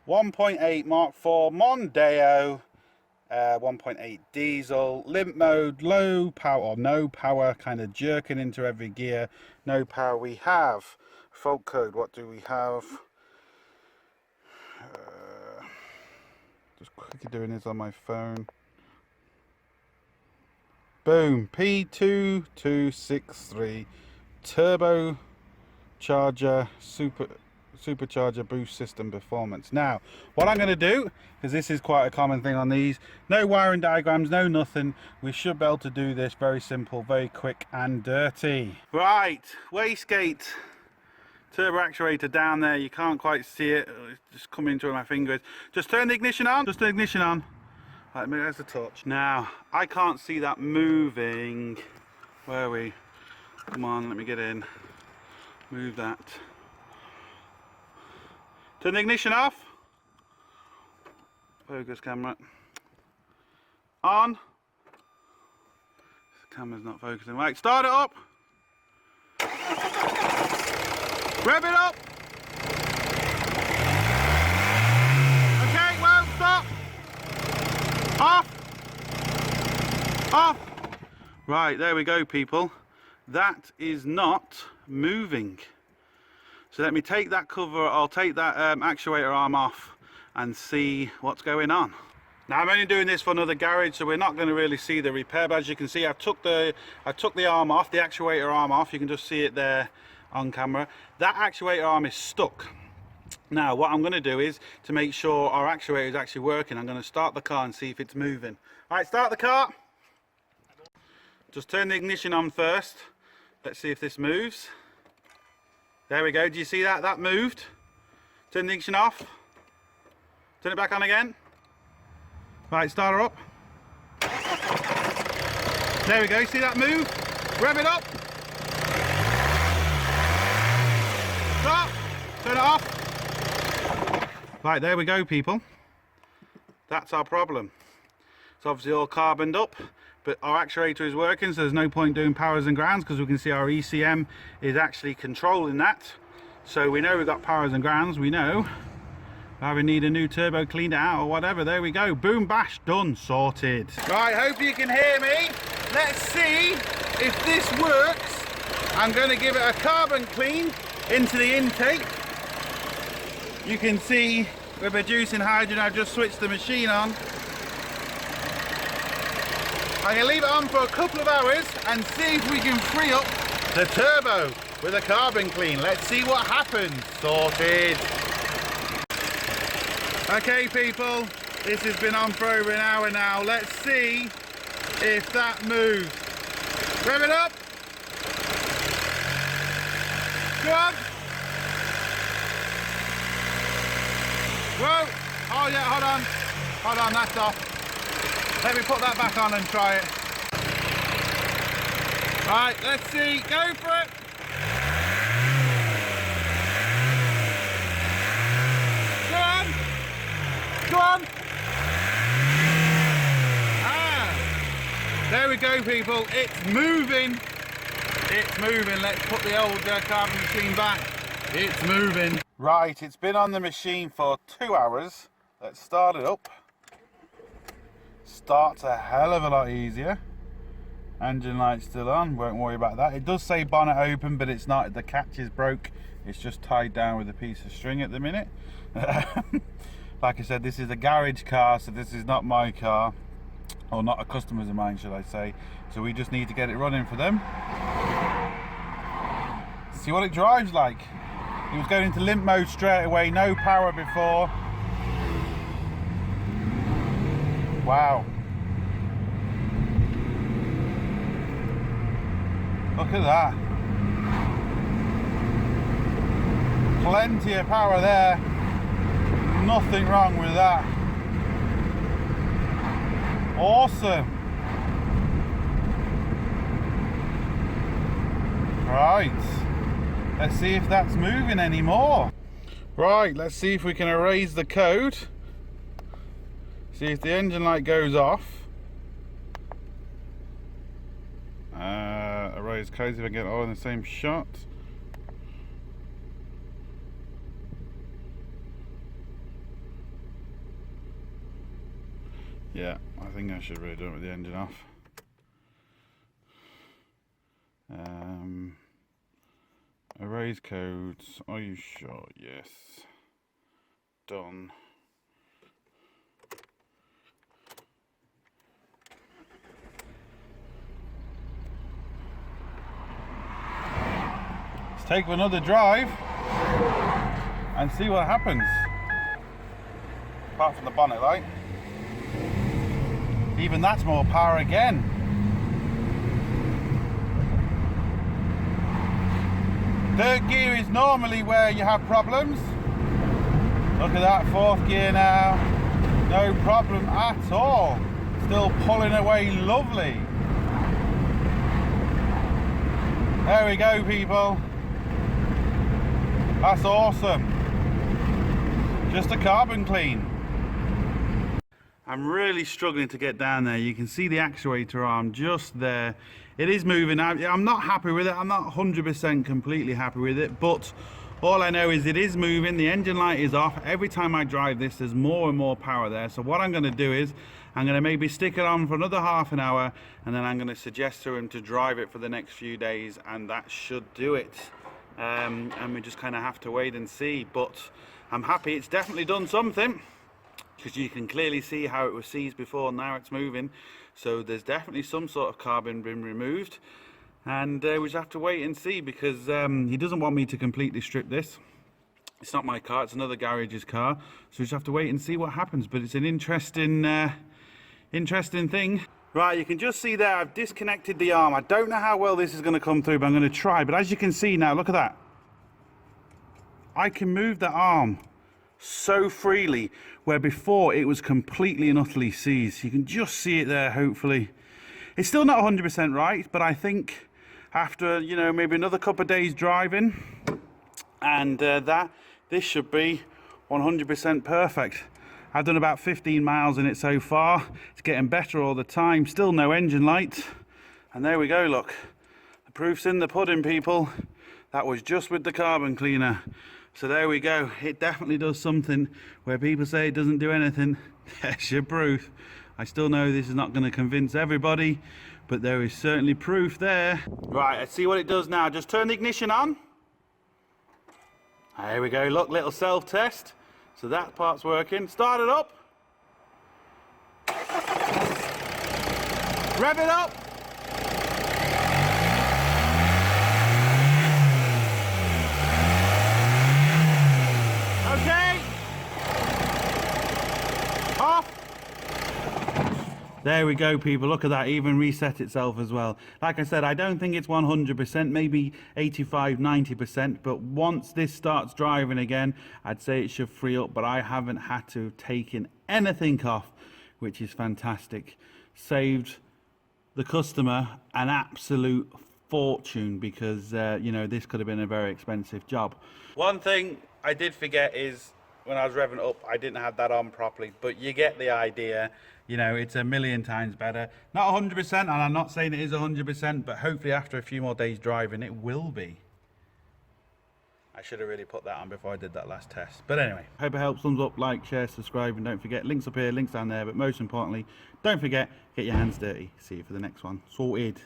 1.8 Mark 4 Mondeo 1.8 diesel, limp mode, low power or no power, kind of jerking into every gear. No power. We have fault code. What do we have? Just quickly doing this on my phone. Boom, P2263 turbocharger supercharger boost system performance. Now what I'm going to do, because this is quite a common thing on these, no wiring diagrams, no nothing, we should be able to do this very simple, very quick and dirty. Right, wastegate turbo actuator down there, you can't quite see it, it's just coming through my fingers. Just turn the ignition on, just turn the ignition on. Right, maybe there's the touch. Now I can't see that moving. Where are we? Come on, let me get in. Move that. Turn the ignition off. Focus camera. On. The camera's not focusing. Right, start it up. Rev it up. Okay, well, stop. Off. Off. Right, there we go, people. That is not moving. So let me take that cover, I'll take that actuator arm off and see what's going on. Now I'm only doing this for another garage, so we're not going to really see the repair, but as you can see I took the arm off, the actuator arm off. You can just see it there on camera. That actuator arm is stuck. Now what I'm going to do is, to make sure our actuator is actually working, I'm going to start the car and see if it's moving. Alright, start the car. Just turn the ignition on first. Let's see if this moves. There we go, do you see that? That moved. Turn the ignition off. Turn it back on again. Right, start her up. There we go, see that move? Rev it up. Stop. Turn it off. Right, there we go, people. That's our problem. It's obviously all carboned up, but our actuator is working, so there's no point doing powers and grounds, because we can see our ECM is actually controlling that. So we know we've got powers and grounds, we know. We need a new turbo cleaned out or whatever. There we go, boom, bash, done, sorted. Right, hope you can hear me. Let's see if this works. I'm going to give it a carbon clean into the intake. You can see we're producing hydrogen. I've just switched the machine on. I can leave it on for a couple of hours and see if we can free up the turbo with a carbon clean. Let's see what happens. Sorted. Okay, people, this has been on for over an hour now. Let's see if that moves. Rev it up. Go on. Whoa. Oh yeah, hold on. Hold on, that's off. Let me put that back on and try it. Right, let's see. Go for it. Go on. Go on. Ah. There we go, people. It's moving. It's moving. Let's put the old carbon machine back. It's moving. Right, it's been on the machine for 2 hours. Let's start it up. Starts a hell of a lot easier. Engine light's still on, won't worry about that. It does say bonnet open, but it's not, the catch is broke. It's just tied down with a piece of string at the minute. Like I said, this is a garage car, so this is not my car, or not a customer's of mine, should I say. So we just need to get it running for them. See what it drives like. It was going into limp mode straight away, no power before. Wow. Look at that. Plenty of power there. Nothing wrong with that. Awesome. Right. Let's see if that's moving anymore. Right, let's see if we can erase the code. See if the engine light goes off. Erase code, if I get it all in the same shot. Yeah, I think I should really do it with the engine off. Erase codes. Are you sure? Yes. Done. Let's take another drive and see what happens. Apart from the bonnet light. Even that's more power again. Third gear is normally where you have problems. Look at that, fourth gear now. No problem at all. Still pulling away lovely. There we go, people. That's awesome. Just a carbon clean. I'm really struggling to get down there. You can see the actuator arm just there. It is moving. I'm not happy with it. I'm not 100% completely happy with it, but all I know is it is moving. The engine light is off. Every time I drive this, there's more and more power there. So what I'm going to do is I'm going to maybe stick it on for another half an hour, and then I'm going to suggest to him to drive it for the next few days, and that should do it. And we just kind of have to wait and see, but I'm happy it's definitely done something, because you can clearly see how it was seized before. Now it's moving, so there's definitely some sort of carbon been removed, and we just have to wait and see, because he doesn't want me to completely strip this. It's not my car, it's another garage's car, so we just have to wait and see what happens. But it's an interesting thing. Right, you can just see there I've disconnected the arm. I don't know how well this is going to come through, but I'm going to try. But as you can see now, look at that, I can move the arm so freely, where before it was completely and utterly seized. You can just see it there, hopefully. It's still not 100% right, but I think after, you know, maybe another couple of days driving, and this should be 100% perfect. I've done about 15 miles in it so far. It's getting better all the time. Still no engine light. And there we go, look. The proof's in the pudding, people. That was just with the carbon cleaner. So there we go. It definitely does something. Where people say it doesn't do anything, there's your proof. I still know this is not going to convince everybody, but there is certainly proof there. Right, let's see what it does now. Just turn the ignition on. There we go, look, little self-test. So that part's working. Start it up. Rev it up. Okay. Off. There we go, people. Look at that, even reset itself as well. Like I said, I don't think it's 100%, maybe 85–90%, but once this starts driving again, I'd say it should free up. But I haven't had to have taken anything off, which is fantastic. Saved the customer an absolute fortune, because you know, this could have been a very expensive job. One thing I did forget is when I was revving up, I didn't have that on properly, but you get the idea. You know, it's a million times better. Not 100%, and I'm not saying it is 100%, but hopefully after a few more days driving, it will be. I should have really put that on before I did that last test. But anyway, hope it helps. Thumbs up, like, share, subscribe, and don't forget, links up here, links down there, but most importantly, don't forget, get your hands dirty. See you for the next one. Sorted.